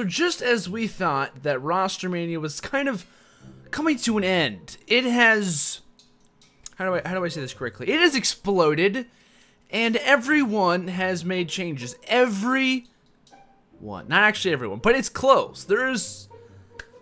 So just as we thought that Roster Mania was kind of coming to an end, it has, how do I say this correctly? It has exploded, and everyone has made changes. Everyone, not actually everyone, but it's close. There's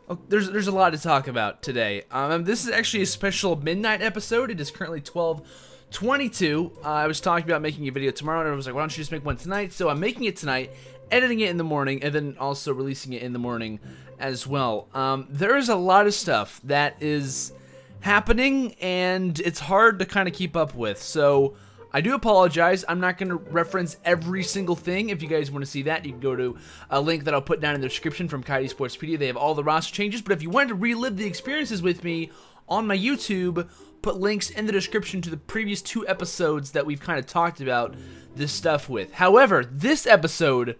a lot to talk about today. This is actually a special midnight episode. It is currently 12:22. I was talking about making a video tomorrow, and I was like, why don't you just make one tonight? So I'm making it tonight, editing it in the morning, and then also releasing it in the morning as well. There is a lot of stuff that is happening, and it's hard to kind of keep up with. So I do apologize. I'm not going to reference every single thing. If you guys want to see that, you can go to a link that I'll put down in the description from COD Sportspedia. They have all the roster changes. But if you wanted to relive the experiences with me on my YouTube, put links in the description to the previous 2 episodes that we've kind of talked about this stuff with. However, this episode,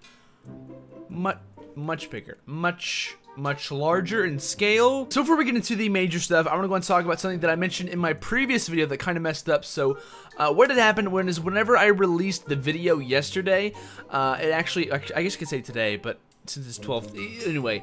much bigger, much larger in scale. So before we get into the major stuff, I want to go and talk about something that I mentioned in my previous video that kind of messed up. So what had happened whenever I released the video yesterday, it actually, I guess you could say today, but since it's 12th, anyway,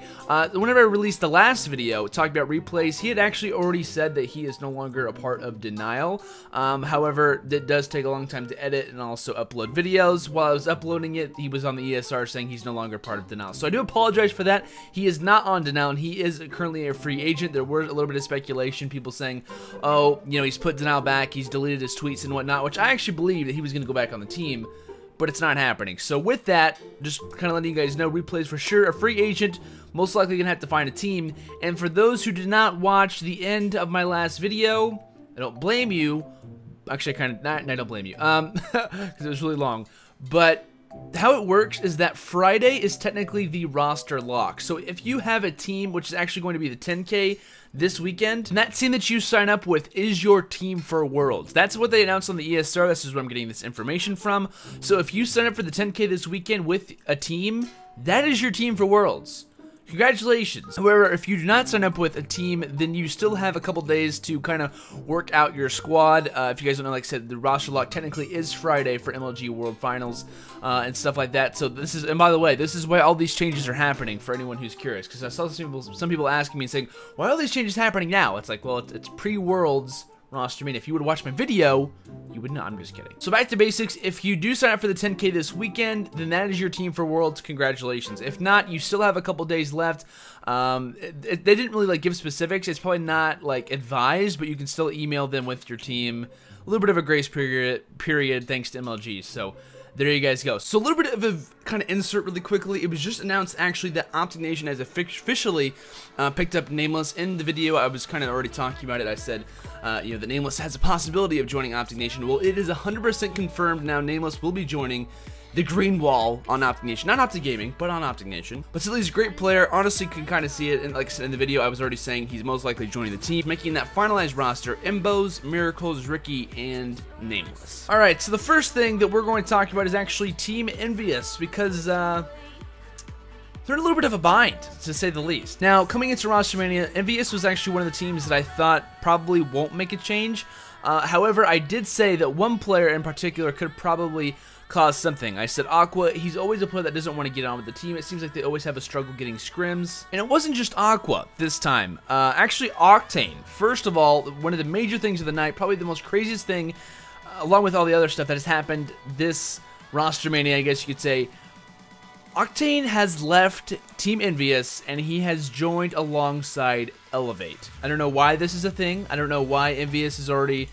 whenever I released the last video talking about replays, he had actually already said that he is no longer a part of Denial. However, it does take a long time to edit and also upload videos. While I was uploading it, he was on the ESR saying he's no longer part of Denial. So I do apologize for that. He is not on Denial, and he is currently a free agent. There were a little bit of speculation, people saying, oh, you know, he's put Denial back, he's deleted his tweets and whatnot, which I actually believe that he was going to go back on the team, but it's not happening. So with that, just kind of letting you guys know, Replay's for sure a free agent, most likely gonna have to find a team. And for those who did not watch the end of my last video, I don't blame you. Actually, I don't blame you, because it was really long. But how it works is that Friday is technically the roster lock. So if you have a team, which is actually going to be the 10K this weekend, and that team that you sign up with is your team for Worlds. That's what they announced on the ESR. This is where I'm getting this information from. So if you sign up for the 10K this weekend with a team, that is your team for Worlds. Congratulations. However, if you do not sign up with a team, then you still have a couple days to kind of work out your squad. If you guys don't know, like I said, the roster lock technically is Friday for MLG World Finals and stuff like that. So this is, and by the way, this is why all these changes are happening for anyone who's curious. Because I saw some people asking me and saying, why are all these changes happening now? It's like, well, it's pre-Worlds roster. I mean, if you would watch my video, you would not. I'm just kidding. So back to basics. If you do sign up for the 10K this weekend, then that is your team for Worlds. Congratulations. If not, you still have a couple days left. They didn't really like give specifics. It's probably not like advised, but you can still email them with your team. A little bit of a grace period thanks to MLG. So there you guys go. So a little bit of a kind of insert really quickly. It was just announced actually that Optic Nation has officially picked up Nameless. In the video, I was kind of already talking about it. I said, you know, that Nameless has a possibility of joining Optic Nation. Well, it is 100% confirmed now. Nameless will be joining the Green Wall on Optic Nation. Not Optic Gaming, but on Optic Nation. But still, he's a great player. Honestly, can kind of see it. And like I said in the video, I was already saying he's most likely joining the team, making that finalized roster: Imbos, Miracles, Ricky, and Nameless. Alright, so the first thing that we're going to talk about is actually Team Envious, because they're in a little bit of a bind, to say the least. Now, coming into Roster Mania, Envious was actually one of the teams that I thought probably won't make a change. However, I did say that one player in particular could probably cause something. I said Aqua, he's always a player that doesn't want to get on with the team. It seems like they always have a struggle getting scrims. And it wasn't just Aqua this time. Actually, Octane. First of all, one of the major things of the night, probably the most craziest thing, along with all the other stuff that has happened this Roster Mania, I guess you could say, Octane has left Team Envious, and he has joined alongside Elevate. I don't know why this is a thing. I don't know why Envious is already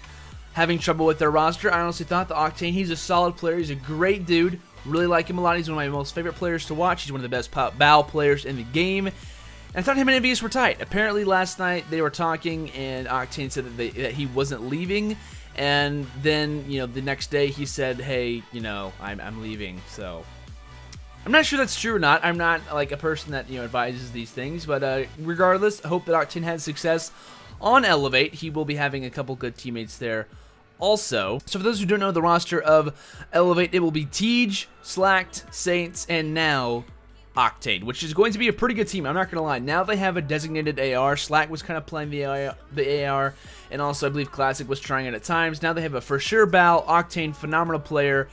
having trouble with their roster. I honestly thought the Octane, he's a solid player. He's a great dude. Really like him a lot. He's one of my most favorite players to watch. He's one of the best bow players in the game. And I thought him and Envious were tight. Apparently last night they were talking, and Octane said that he wasn't leaving. And then, you know, the next day he said, hey, you know, I'm leaving. So I'm not sure that's true or not. I'm not like a person that, you know, advises these things. But regardless, I hope that Octane has success on Elevate. He will be having a couple good teammates there also. So for those who don't know the roster of Elevate, it will be Tej, Slacked, Saints, and now Octane, which is going to be a pretty good team. I'm not going to lie. Now they have a designated AR. Slack was kind of playing the AR, and also I believe Classic was trying it at times. Now they have a for sure Bal. Octane, phenomenal player.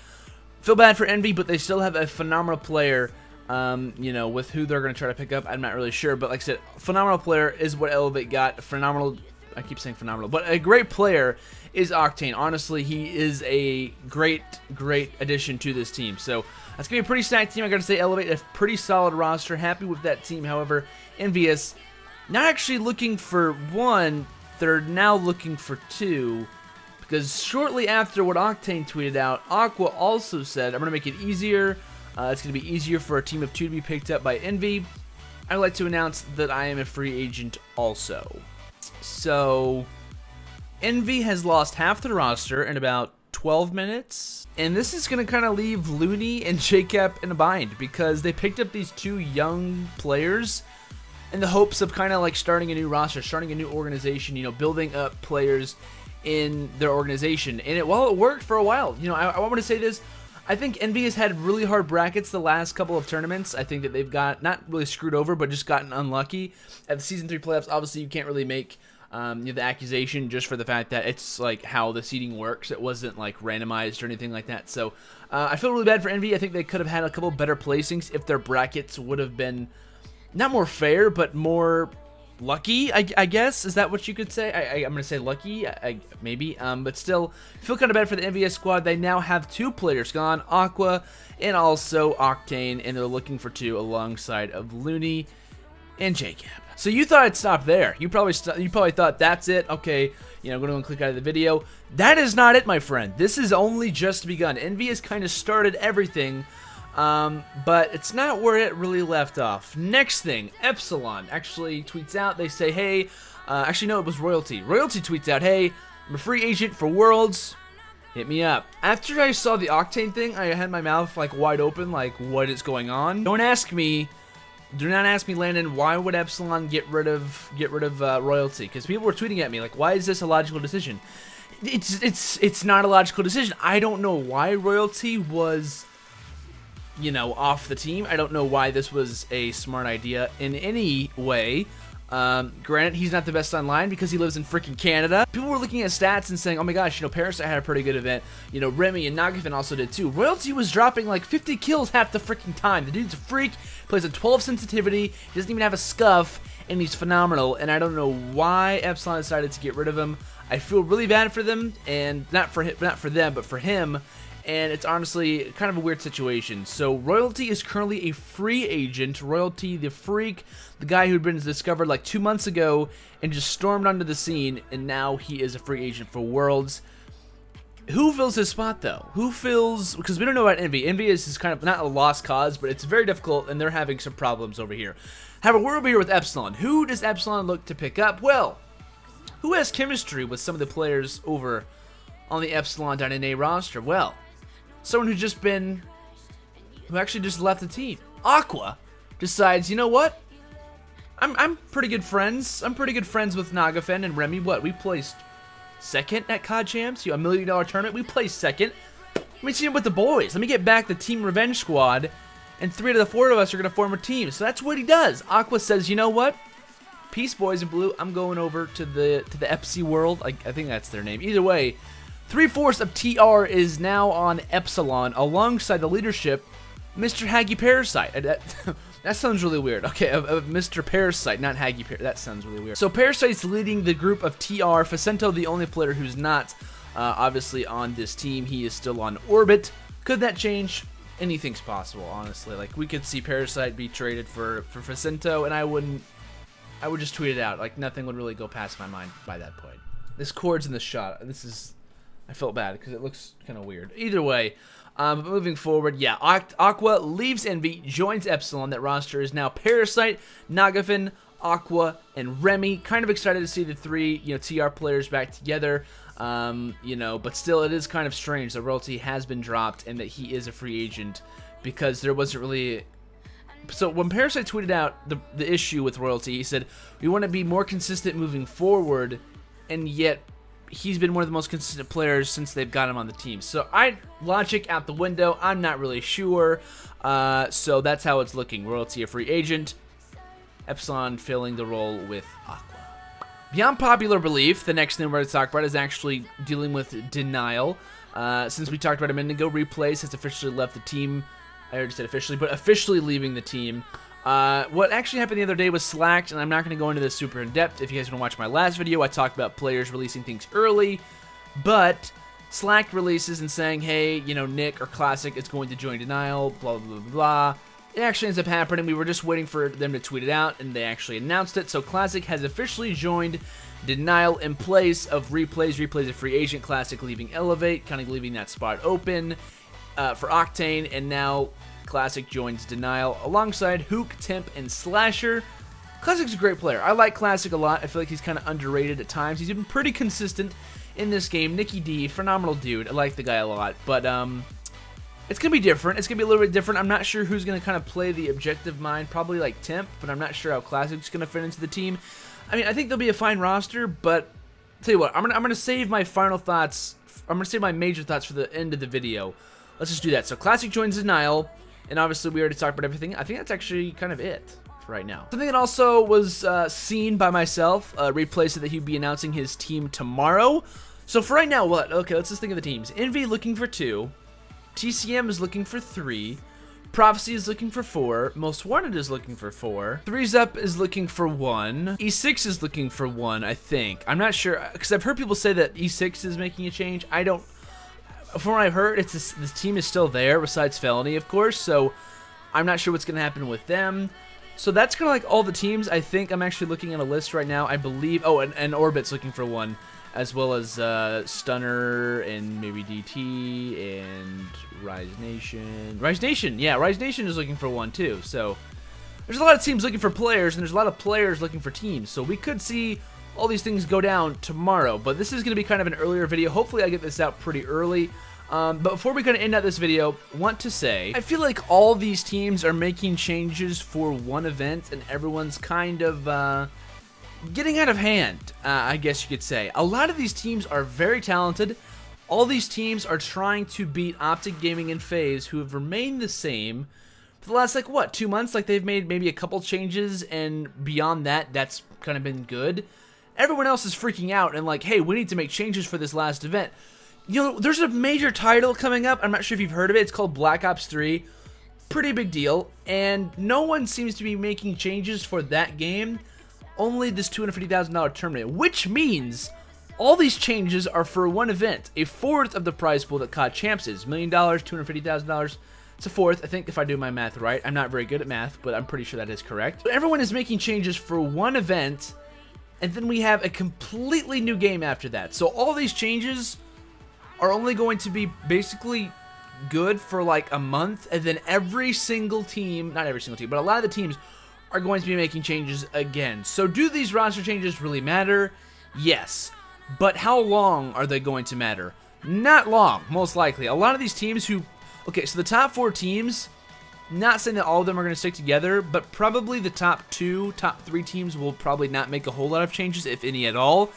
Feel bad for Envy, but they still have a phenomenal player You know, with who they're going to try to pick up, I'm not really sure. But like I said, phenomenal player is what Elevate got. Phenomenal, I keep saying phenomenal, but a great player is Octane. Honestly, he is a great addition to this team. So that's going to be a pretty stacked team. I got to say, Elevate, a pretty solid roster. Happy with that team. However, Envious, not actually looking for one, they're now looking for two. Because shortly after what Octane tweeted out, Aqua also said, I'm going to make it easier. It's going to be easier for a team of two to be picked up by Envy. I would like to announce that I am a free agent also. So, Envy has lost half the roster in about 12 minutes. And this is going to kind of leave Looney and JCap in a bind because they picked up these two young players in the hopes of kind of like starting a new roster, starting a new organization, you know, building up players in their organization. And while it worked for a while, you know, I want to say this, I think Envy has had really hard brackets the last couple of tournaments. I think that they've got, not really screwed over, but just gotten unlucky. At the Season 3 playoffs, obviously you can't really make you know, the accusation just for the fact that it's like how the seeding works. It wasn't like randomized or anything like that. So I feel really bad for Envy. I think they could have had a couple better placings if their brackets would have been not more fair, but more lucky, I guess. Is that what you could say? I'm going to say lucky, maybe. But still, feel kind of bad for the Envious squad. They now have two players gone, Aqua and also Octane, and they're looking for two alongside of Looney and JCap. So you thought I'd stop there. You probably thought that's it. Okay, you know, I'm going to click out of the video. That is not it, my friend. This is only just begun. Envy has kind of started everything. But it's not where it really left off. Next thing, Epsilon actually tweets out, they say, hey, actually no, it was Royalty. Royalty tweets out, hey, I'm a free agent for Worlds, hit me up. After I saw the Octane thing, I had my mouth like wide open, like what is going on? Do not ask me, Landon, why would Epsilon get rid of Royalty? Because people were tweeting at me, like, why is this a logical decision? It's not a logical decision. I don't know why Royalty was, you know, off the team. I don't know why this was a smart idea in any way. Granted, he's not the best online because he lives in freaking Canada. People were looking at stats and saying, oh my gosh, you know, Parasite had a pretty good event. You know, Remy and Nagafin also did too. Royalty was dropping like 50 kills half the freaking time. The dude's a freak, plays a 12 sensitivity, he doesn't even have a scuff, and he's phenomenal. And I don't know why Epsilon decided to get rid of him. I feel really bad for them, and not for them, but for him. And it's honestly kind of a weird situation. So Royalty is currently a free agent. Royalty, the freak, the guy who had been discovered like 2 months ago and just stormed onto the scene, and now he is a free agent for Worlds. Who fills his spot though? Who fills, because we don't know about Envy. Envy is kind of not a lost cause, but it's very difficult and they're having some problems over here. However, we're over here with Epsilon. Who does Epsilon look to pick up? Well, who has chemistry with some of the players over on the Epsilon.NA roster? Well, someone who actually just left the team. Aqua decides, you know what? I'm pretty good friends. I'm pretty good friends with Nagafin and Remy. What? We placed second at COD Champs. You know, $1 million tournament. We placed second. Let me see him with the boys. Let me get back the Team Revenge squad, and 3 out of the 4 of us are gonna form a team. So that's what he does. Aqua says, you know what? Peace, boys in blue. I'm going over to the Epsi world. I think that's their name. Either way, 3/4 of TR is now on Epsilon alongside the leadership, Mr. Haggy Parasite. That sounds really weird. Okay, of Mr. Parasite, not Haggy Parasite. That sounds really weird. So Parasite's leading the group of TR. Facento, the only player who's not obviously on this team. He is still on Orbit. Could that change? Anything's possible, honestly. Like, we could see Parasite be traded for Facento, and I would just tweet it out. Like, nothing would really go past my mind by that point. This chord's in the shot. I felt bad because it looks kind of weird. Either way, but moving forward, yeah, Aqua leaves Envy, joins Epsilon. That roster is now Parasite, Nagafin, Aqua, and Remy. Kind of excited to see the 3, you know, TR players back together. You know, but still, it is kind of strange that Royalty has been dropped and that he is a free agent because there wasn't really. So when Parasite tweeted out the issue with Royalty, he said, we want to be more consistent moving forward, and yet he's been one of the most consistent players since they've got him on the team. So logic out the window. I'm not really sure. So that's how it's looking. Royalty a free agent. Epsilon filling the role with Aqua. Beyond popular belief, the next thing we're going to talk about is actually dealing with denial. Since we talked about a minute ago, Replays has officially left the team. I already said officially, but officially leaving the team. What actually happened the other day was Slacked, and I'm not going to go into this super in depth. If you guys want to watch my last video, I talked about players releasing things early, but Slacked releases and saying, hey, you know, Nick or Classic is going to join Denial, blah, blah, blah, blah. It actually ends up happening. We were just waiting for them to tweet it out, and they actually announced it. So Classic has officially joined Denial in place of Replays. Replays a free agent. Classic leaving Elevate, kind of leaving that spot open for Octane, and now Classic joins Denial alongside Hook, Temp, and Slasher. Classic's a great player. I like Classic a lot. I feel like he's kind of underrated at times. He's been pretty consistent in this game. Nicky D, phenomenal dude. I like the guy a lot, but it's going to be different. It's going to be a little bit different. I'm not sure who's going to kind of play the objective mind. Probably like Temp, but I'm not sure how Classic's going to fit into the team. I mean, I think there'll be a fine roster, but I'll tell you what, I'm gonna save my final thoughts. I'm going to save my major thoughts for the end of the video. Let's just do that. So Classic joins Denial, and obviously we already talked about everything. I think that's actually kind of it for right now. Something that also was seen by myself, Replay said that he'd be announcing his team tomorrow. So for right now, what? Okay, let's just think of the teams. Envy looking for 2. TCM is looking for 3. Prophecy is looking for 4. Most Wanted is looking for 4. Threes Up is looking for 1. E6 is looking for 1, I think. I'm not sure, because I've heard people say that E6 is making a change. I don't... From what I've heard, it's this team is still there, besides Felony, of course, so I'm not sure what's going to happen with them. So that's kind of like all the teams. I think I'm actually looking at a list right now. I believe... Oh, and Orbit's looking for 1, as well as Stunner and maybe DT and Rise Nation. Rise Nation, yeah, Rise Nation is looking for 1 too. So there's a lot of teams looking for players, and there's a lot of players looking for teams. So we could see all these things go down tomorrow, but this is going to be kind of an earlier video. Hopefully I get this out pretty early. But before we kind of end out this video, want to say, I feel like all these teams are making changes for one event, and everyone's kind of getting out of hand, I guess you could say. A lot of these teams are very talented. All these teams are trying to beat Optic Gaming and FaZe, who have remained the same for the last, like, what, 2 months? Like, they've made maybe a couple changes, and beyond that, that's kind of been good. Everyone else is freaking out and like, hey, we need to make changes for this last event. You know, there's a major title coming up. I'm not sure if you've heard of it. It's called Black Ops 3. Pretty big deal. And no one seems to be making changes for that game. Only this $250,000 tournament, which means all these changes are for one event. A fourth of the prize pool that COD Champs is. $1 million, $250,000. It's a fourth, I think, if I do my math right. I'm not very good at math, but I'm pretty sure that is correct. But everyone is making changes for one event, and then we have a completely new game after that. So all these changes are only going to be basically good for like a month, and then every single team, not every single team, but a lot of the teams are going to be making changes again. So do these roster changes really matter? Yes. But how long are they going to matter? Not long, most likely. A lot of these teams who... Okay, so the top 4 teams, not saying that all of them are going to stick together, but probably the top 2, top 3 teams will probably not make a whole lot of changes, if any at all.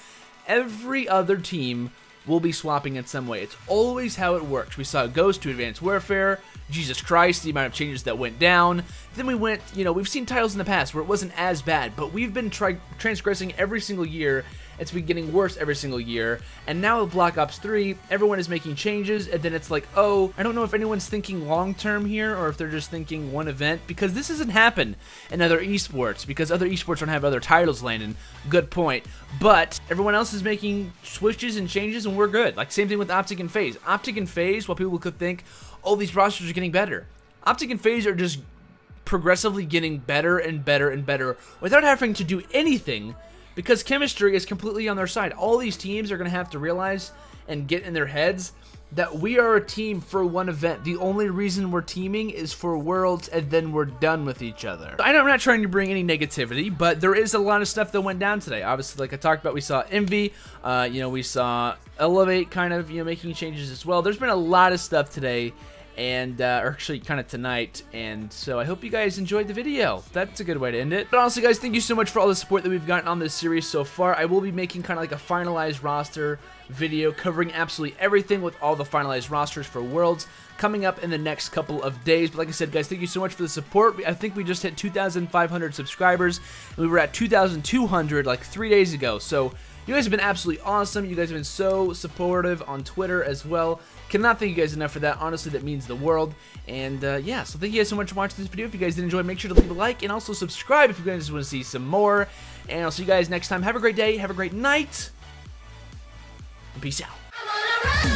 Every other team will be swapping in some way. It's always how it works. We saw Ghost to Advanced Warfare. Jesus Christ, the amount of changes that went down. Then we went, you know, we've seen titles in the past where it wasn't as bad, but we've been transgressing every single year. It's been getting worse every single year. And now with Black Ops 3, everyone is making changes, and then it's like, oh, I don't know if anyone's thinking long-term here or if they're just thinking one event, because this doesn't happen in other esports, because other esports don't have other titles landing. Good point. But everyone else is making switches and changes, and we're good. Like, same thing with Optic and FaZe. Optic and FaZe, while people could think, oh, these rosters are getting better. Optic and FaZe are just progressively getting better and better and better without having to do anything, because chemistry is completely on their side. All these teams are going to have to realize and get in their heads that we are a team for one event. The only reason we're teaming is for Worlds, and then we're done with each other. I know I'm not trying to bring any negativity, but there is a lot of stuff that went down today. Obviously, like I talked about, we saw Envy, you know, we saw Elevate kind of, you know, making changes as well. There's been a lot of stuff today, and or actually kind of tonight, and so I hope you guys enjoyed the video. That's a good way to end it. But honestly, guys, thank you so much for all the support that we've gotten on this series so far. I will be making kind of like a finalized roster video covering absolutely everything with all the finalized rosters for Worlds coming up in the next couple of days. But like I said, guys, thank you so much for the support. I think we just hit 2,500 subscribers, and we were at 2,200 like 3 days ago. So You guys have been absolutely awesome. You guys have been so supportive on Twitter as well. Cannot thank you guys enough for that. Honestly, that means the world. And yeah, so thank you guys so much for watching this video. If you guys did enjoy, make sure to leave a like and also subscribe if you guys want to see some more. And I'll see you guys next time. Have a great day. Have a great night. And peace out.